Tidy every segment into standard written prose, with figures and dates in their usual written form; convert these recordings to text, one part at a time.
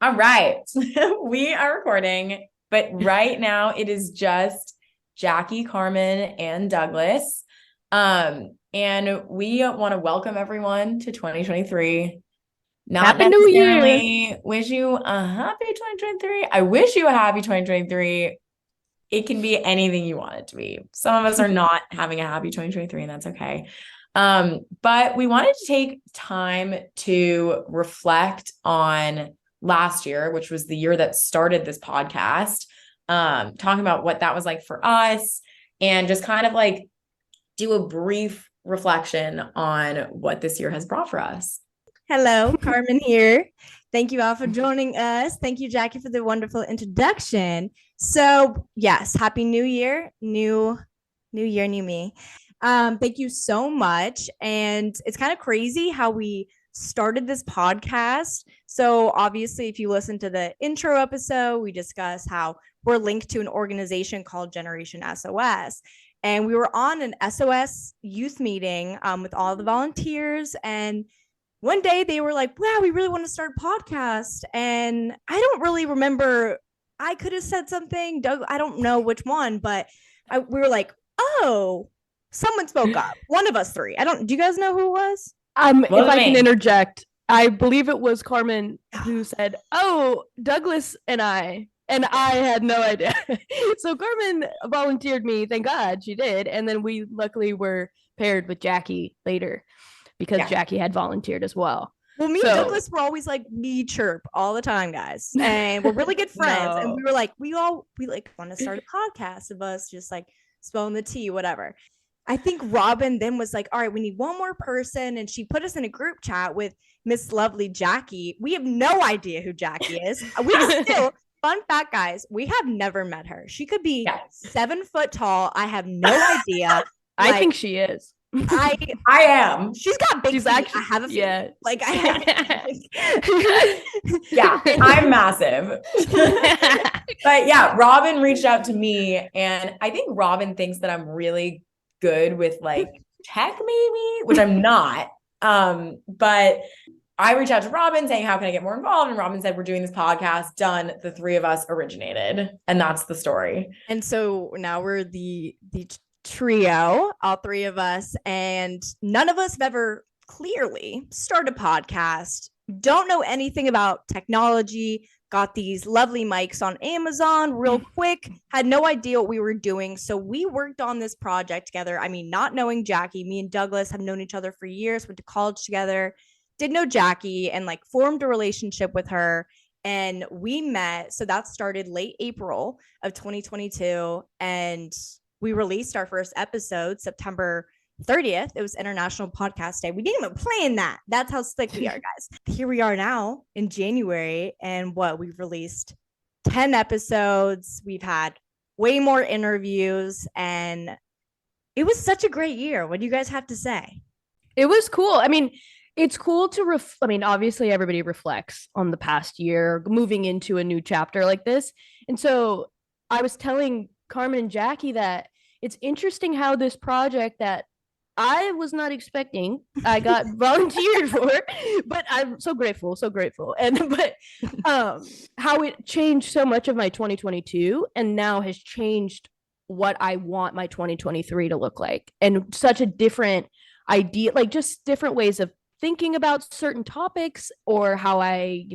All right. We are recording, but right now it is just Jackie, Carmen, and Douglas. And we want to welcome everyone to 2023. Not Happy New Year. necessarily wish you a happy 2023. I wish you a happy 2023. It can be anything you want it to be. Some of us are not having a happy 2023, and that's okay. But we wanted to take time to reflect on last year, which was the year that started this podcast, talking about what that was like for us and just kind of like do a brief reflection on what this year has brought for us. Hello, Carmen here. Thank you all for joining us. Thank you, Jackie, for the wonderful introduction. So, yes, happy New Year, new year, new me. Thank you so much. And it's kind of crazy how we started this podcast. So, obviously, if you listen to the intro episode, we discuss how we're linked to an organization called Generation SOS. And we were on an SOS youth meeting with all the volunteers, and one day they were like, wow, we really want to start a podcast. And I don't really remember. I could have said something. Doug, I don't know which one, but we were like, oh, someone spoke up. One of us three. Do you guys know who it was? If I can interject, I believe it was Carmen who said, oh, Douglas and I had no idea. So Carmen volunteered me. Thank God she did. And then we luckily were paired with Jackie later because Jackie had volunteered as well. Well, me and Douglas were always like me chirp all the time, guys. And we're really good friends. And we were like, we like want to start a podcast of us just like spilling the tea, whatever. I think Robin then was like, all right, we need one more person. And she put us in a group chat with Miss Lovely Jackie. We have no idea who Jackie is. We still, fun fact, guys, we have never met her. She could be 7 foot tall. I have no idea. I think she is. I am. She's got big feet. Actually, I have a feet. Yeah. Like I have. Yeah, I'm massive. But yeah, Robin reached out to me, and I think Robin thinks that I'm really good with like tech, maybe, which I'm not. But I reached out to Robin saying, how can I get more involved? And Robin said, we're doing this podcast. Done. The three of us originated. And that's the story. And so now we're the trio, all three of us, and none of us have ever clearly started a podcast, don't know anything about technology, got these lovely mics on Amazon real quick, had no idea what we were doing. So we worked on this project together. I mean, not knowing Jackie, me and Douglas have known each other for years, went to college together, did know Jackie, and like formed a relationship with her. And we met. So that started late April of 2022. And we released our first episode September 30th. It was International Podcast Day. We didn't even plan that. That's how slick we are, guys. Here we are now in January, and we've released 10 episodes. We've had way more interviews, and it was such a great year. What do you guys have to say? It was cool. I mean, it's cool to obviously everybody reflects on the past year, moving into a new chapter like this. And so I was telling Carmen and Jackie that it's interesting how this project that I was not expecting, I got volunteered for, but I'm so grateful. And how it changed so much of my 2022 and now has changed what I want my 2023 to look like, and such a different idea, like just different ways of thinking about certain topics, or how I,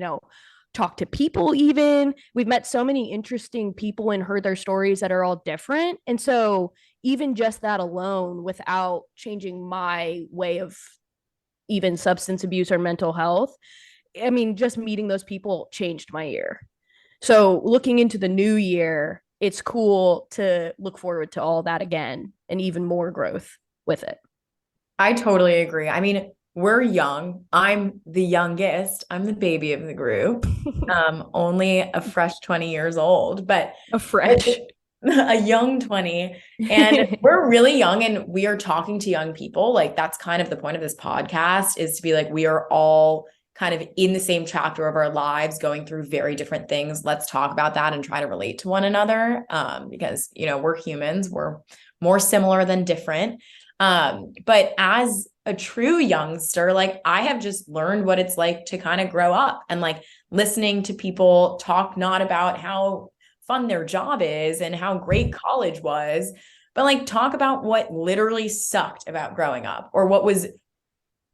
talk to people. Even we've met so many interesting people and heard their stories that are all different. And so even just that alone, without changing my way of even substance abuse or mental health, I mean, just meeting those people changed my year. So looking into the new year, it's cool to look forward to all that again and even more growth with it. I totally agree. I mean, we're young. I'm the youngest. I'm the baby of the group. Only a fresh 20 years old, but a young 20. And we're really young, and we are talking to young people. Like, that's kind of the point of this podcast, is to be like, we are all kind of in the same chapter of our lives, going through very different things. Let's talk about that and try to relate to one another. Because, we're humans, we're more similar than different. But as a true youngster, like, I have just learned what it's like to kind of grow up and like listening to people talk not about how fun their job is and how great college was, but like talk about what literally sucked about growing up or what was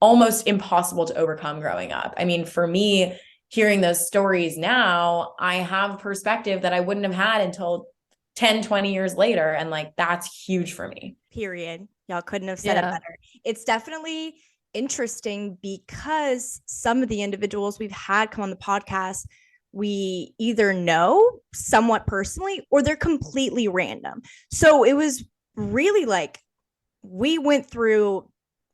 almost impossible to overcome growing up. I mean, for me, hearing those stories now, I have perspective that I wouldn't have had until 10, 20 years later. And like, that's huge for me. Period. Y'all couldn't have said it better. It's definitely interesting because some of the individuals we've had come on the podcast, we either know somewhat personally or they're completely random. So it was really like we went through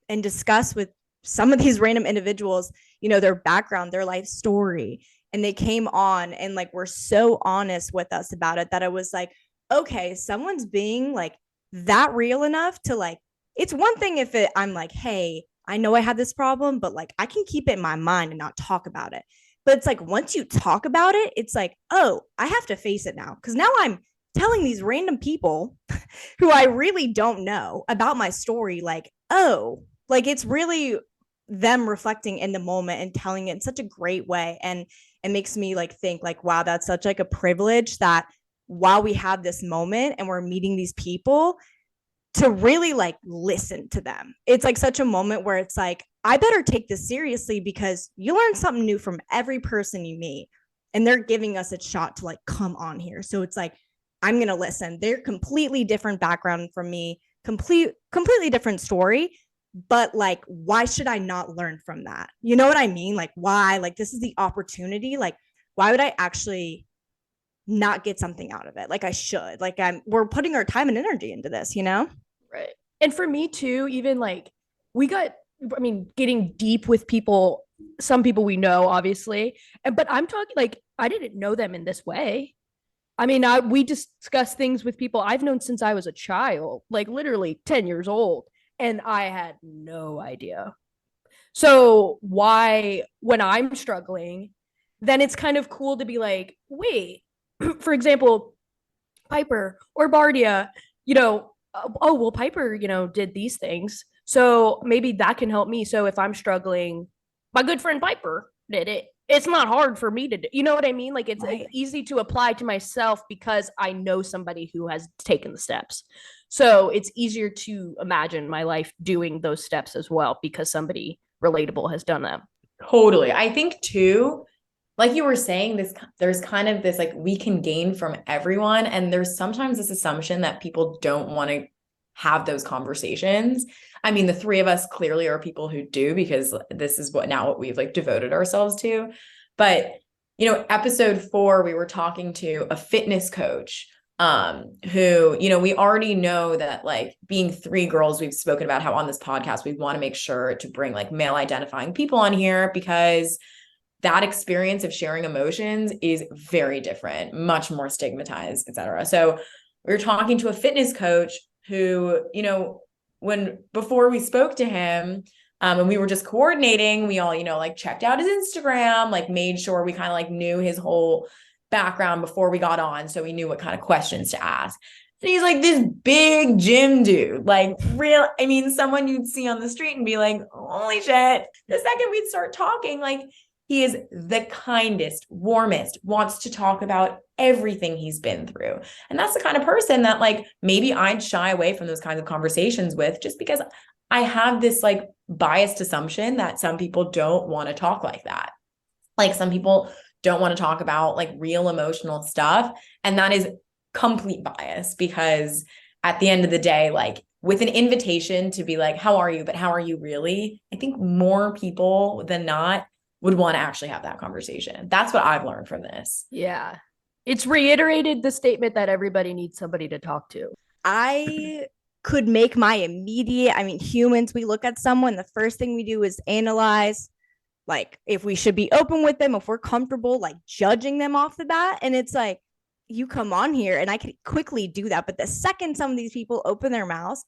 and discussed with some of these random individuals, you know, their background, their life story, and they came on and like were so honest with us about it that I was like, okay, someone's being like that real enough to like, it's one thing if I'm like, hey, I know I had this problem, but like I can keep it in my mind and not talk about it. But it's like once you talk about it, it's like, oh, I have to face it now. Because now I'm telling these random people who I really don't know about my story, like, oh, like it's really them reflecting in the moment and telling it in such a great way. And it makes me like think like, wow, that's such like a privilege that while we have this moment and we're meeting these people, to really like listen to them. It's like such a moment where it's like, I better take this seriously because you learn something new from every person you meet. And they're giving us a shot to like come on here. So it's like, I'm going to listen. They're completely different background from me, completely different story. But like, why should I not learn from that? You know what I mean? Like, why? Like, this is the opportunity. Like, why would I actually not get something out of it? Like I should. Like we're putting our time and energy into this, you know? Right. And for me too, even like getting deep with people, some people we know, obviously. But I'm talking like I didn't know them in this way. I mean, we discuss things with people I've known since I was a child, like literally 10 years old, and I had no idea. So why, when I'm struggling, then it's kind of cool to be like, wait, for example, Piper or Bardia, you know, oh, well, Piper, you know, did these things. So maybe that can help me. So if I'm struggling, my good friend Piper did it. It's not hard for me to do. You know what I mean? Like it's easy to apply to myself because I know somebody who has taken the steps. So it's easier to imagine my life doing those steps as well because somebody relatable has done them. Totally. I think too, like you were saying, there's kind of this like we can gain from everyone. And there's sometimes this assumption that people don't want to have those conversations. I mean, the three of us clearly are people who do because this is what we've like devoted ourselves to. But, you know, episode 4, we were talking to a fitness coach who, you know, we already know that like being 3 girls, we've spoken about how on this podcast, we want to make sure to bring like male identifying people on here because that experience of sharing emotions is very different, much more stigmatized, et cetera. So we were talking to a fitness coach who, you know, before we spoke to him, and we were just coordinating, we all, you know, like checked out his Instagram, like made sure we kind of like knew his whole background before we got on. So we knew what kind of questions to ask. And he's like this big gym dude, like someone you'd see on the street and be like, holy shit. The second we'd start talking, like, he is the kindest, warmest, wants to talk about everything he's been through. And that's the kind of person that like maybe I'd shy away from those kinds of conversations with just because I have this like biased assumption that some people don't want to talk like that. Like some people don't want to talk about like real emotional stuff. And that is complete bias because at the end of the day, like with an invitation to be like, how are you? But how are you really? I think more people than not would want to actually have that conversation. That's what I've learned from this. Yeah. It's reiterated the statement that everybody needs somebody to talk to. I could make my humans, we look at someone, the first thing we do is analyze, like if we should be open with them, if we're comfortable, like judging them off the bat. And it's like, you come on here and I could quickly do that. But the second some of these people open their mouths,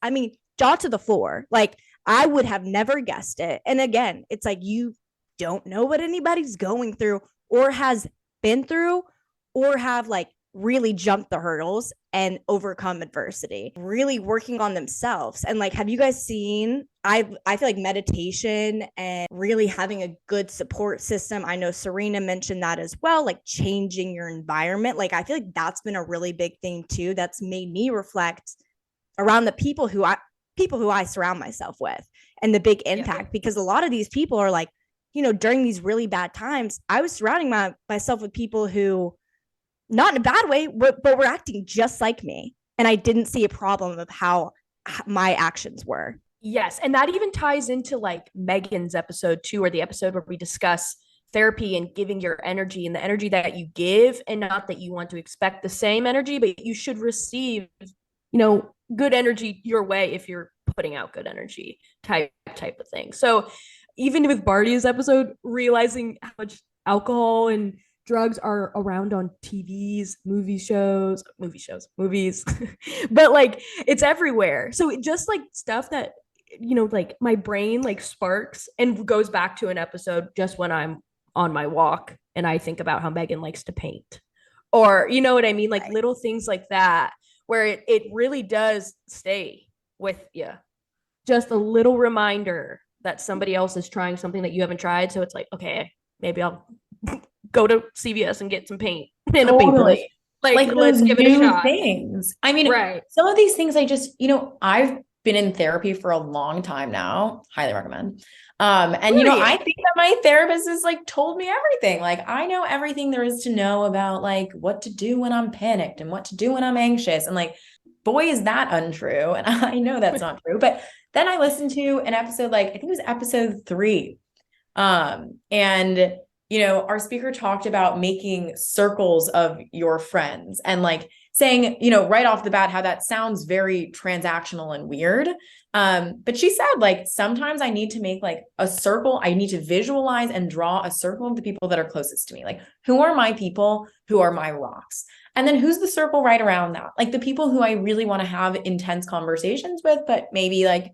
jaw to the floor, like I would have never guessed it. And again, it's like, you don't know what anybody's going through or has been through or have like really jump the hurdles and overcome adversity, really working on themselves. And like, have you guys seen, I feel like meditation and really having a good support system. I know Serena mentioned that as well, like changing your environment. Like, I feel like that's been a really big thing too. That's made me reflect around the people who I surround myself with and the big impact, because a lot of these people are like, you know, during these really bad times, I was surrounding myself with people who, not in a bad way, but were acting just like me. And I didn't see a problem of how my actions were. Yes. And that even ties into like Megan's episode 2, or the episode where we discuss therapy and giving your energy and the energy that you give, and not that you want to expect the same energy, but you should receive, you know, good energy your way if you're putting out good energy type of thing. So even with Barty's episode, realizing how much alcohol and drugs are around on TVs, movies, but like it's everywhere. So it just like stuff that, you know, like my brain like sparks and goes back to an episode just when I'm on my walk and I think about how Megan likes to paint, or, you know what I mean? Like little things like that, where it really does stay with you. Just a little reminder that somebody else is trying something that you haven't tried. So it's like, okay, maybe I'll go to CVS and get some paint and a paper. Like let's give it a shot. Things. I mean, some of these things I just, you know, I've been in therapy for a long time now. Highly recommend. And you know, I think that my therapist has like told me everything. Like, I know everything there is to know about like what to do when I'm panicked and what to do when I'm anxious. And like, boy, is that untrue. And I know that's not true. But then I listened to an episode, like I think it was episode 3. And you know, our speaker talked about making circles of your friends and like saying, you know, right off the bat, how that sounds very transactional and weird. But she said, like, sometimes I need to make like a circle. I need to visualize and draw a circle of the people that are closest to me. Like, who are my people? Who are my rocks? And then who's the circle right around that? Like the people who I really want to have intense conversations with, but maybe like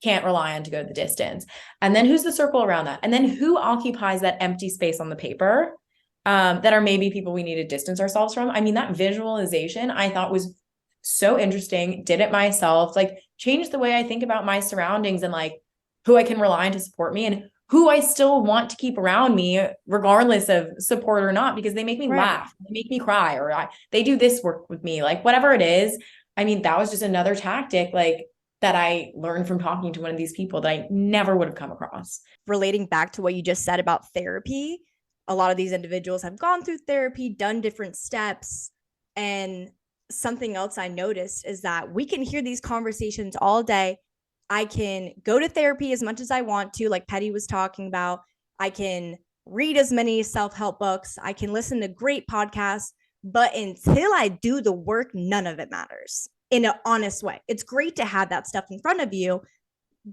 can't rely on to go the distance. And then who's the circle around that? And then who occupies that empty space on the paper that are maybe people we need to distance ourselves from? I mean, that visualization I thought was so interesting. Did it myself, like changed the way I think about my surroundings and like who I can rely on to support me and who I still want to keep around me, regardless of support or not, because they make me laugh, they make me cry, or they do this work with me, like whatever it is. I mean, that was just another tactic, like that I learned from talking to one of these people that I never would have come across. Relating back to what you just said about therapy, a lot of these individuals have gone through therapy, done different steps. And something else I noticed is that we can hear these conversations all day. I can go to therapy as much as I want to, like Petty was talking about. I can read as many self-help books. I can listen to great podcasts. But until I do the work, none of it matters. In an honest way. It's great to have that stuff in front of you,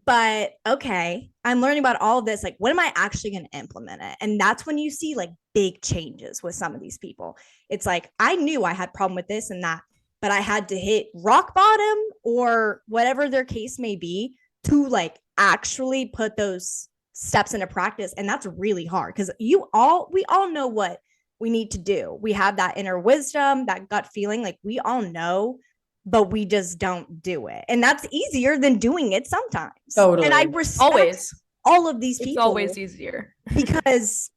but okay, I'm learning about all of this. Like, when am I actually going to implement it? And that's when you see like big changes with some of these people. It's like, I knew I had problem with this and that, but I had to hit rock bottom or whatever their case may be to like actually put those steps into practice. And that's really hard because we all know what we need to do. We have that inner wisdom, that gut feeling, like we all know, but we just don't do it. And that's easier than doing it sometimes. Totally. And I respect all of these people. It's always easier. Because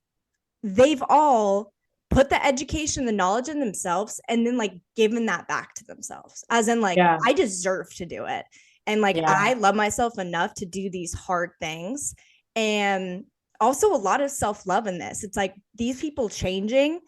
they've all put the education, the knowledge in themselves, and then like given that back to themselves. As in like, I deserve to do it. And like, I love myself enough to do these hard things. And also a lot of self-love in this. It's like these people changing,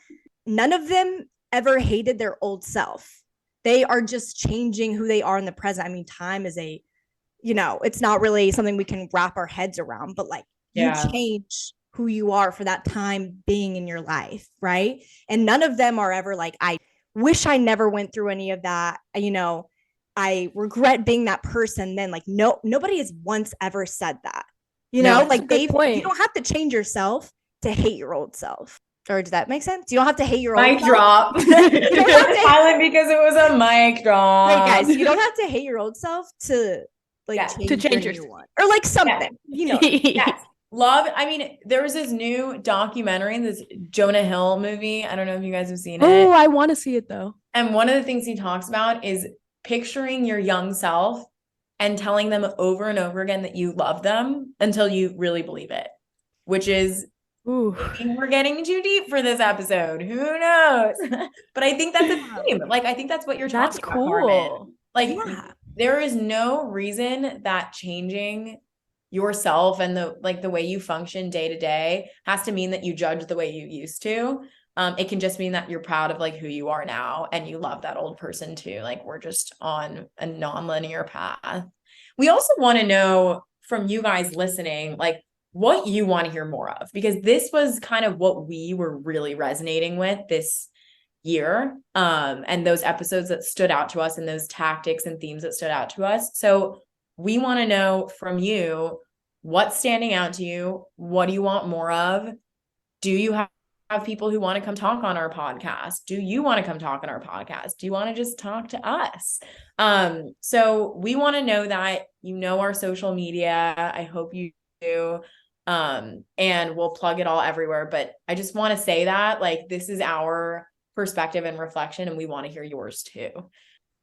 none of them ever hated their old self. They are just changing who they are in the present. I mean, time is it's not really something we can wrap our heads around, but like you change who you are for that time being in your life, right? And none of them are ever like, I wish I never went through any of that. You know, I regret being that person then. Like, nobody has once ever said that. You know, like you don't have to change yourself to hate your old self. Or does that make sense? You don't have to hate your old self. Mic drop. Silent because it was a mic drop. Wait, guys, you don't have to hate your old self to like change your new one. Or like something, you know. Yes. Love, I mean, there was this new documentary, this Jonah Hill movie. I don't know if you guys have seen it. Oh, I want to see it though. And one of the things he talks about is picturing your young self and telling them over and over again that you love them until you really believe it, which is, maybe we're getting too deep for this episode. Who knows? But I think that's a theme. Like, I think that's what you're talking about, Carmen. Like, there is no reason that changing yourself and the way you function day to day has to mean that you judge the way you used to. It can just mean that you're proud of like who you are now and you love that old person too. Like, we're just on a non-linear path. We also want to know from you guys listening, like, what you want to hear more of, because this was kind of what we were really resonating with this year, and those episodes that stood out to us and those tactics and themes that stood out to us. So we want to know from you, what's standing out to you? What do you want more of? Do you have people who want to come talk on our podcast? Do you want to come talk on our podcast? Do you want to just talk to us? So we want to know that. You know, our social media, I hope you do. And we'll plug it all everywhere. But I just want to say that, like, this is our perspective and reflection, and we want to hear yours too.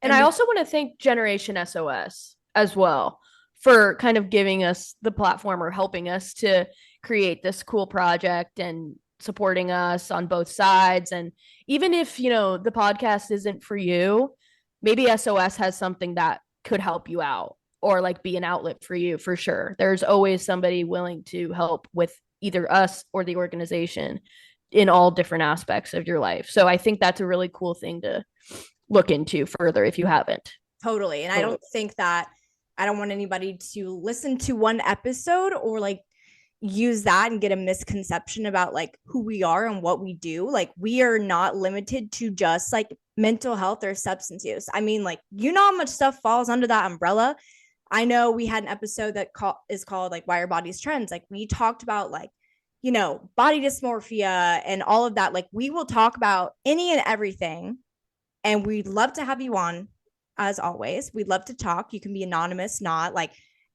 And I also want to thank Generation SOS as well for kind of giving us the platform or helping us to create this cool project and supporting us on both sides. And even if, you know, the podcast isn't for you, maybe SOS has something that could help you out or like be an outlet for you. For sure, there's always somebody willing to help with either us or the organization in all different aspects of your life. So I think that's a really cool thing to look into further if you haven't. Totally. And I don't think that, I don't want anybody to listen to one episode or like use that and get a misconception about like who we are and what we do. Like, we are not limited to just like mental health or substance use. I mean, like, you know how much stuff falls under that umbrella. I know we had an episode that is called like Why Are Bodies Trends. Like, we talked about like, you know, body dysmorphia and all of that. Like, we will talk about any and everything, and we'd love to have you on. As always, we'd love to talk. You can be anonymous, not like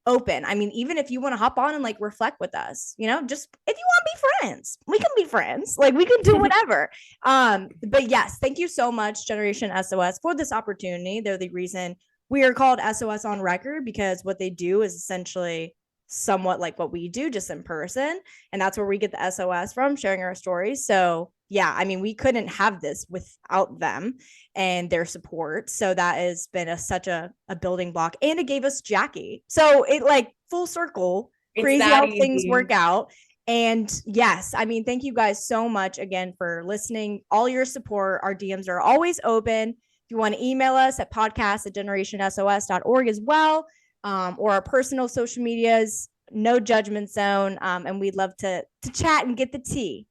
open. I mean, even if you want to hop on and like reflect with us, you know, just if you want to be friends, we can be friends. Like, we can do whatever. But yes, thank you so much, Generation SOS, for this opportunity. They're the reason we are called SOS on Record, because what they do is essentially somewhat like what we do, just in person. And that's where we get the SOS from, sharing our stories. So yeah, I mean, we couldn't have this without them and their support. So that has been such a building block, and it gave us Jackie. So it like full circle, crazy how things work out. And yes, I mean, thank you guys so much again for listening, all your support. Our DMs are always open. If you want to email us at podcast@generationsos.org as well, or our personal social medias, no judgment zone. And we'd love to chat and get the tea.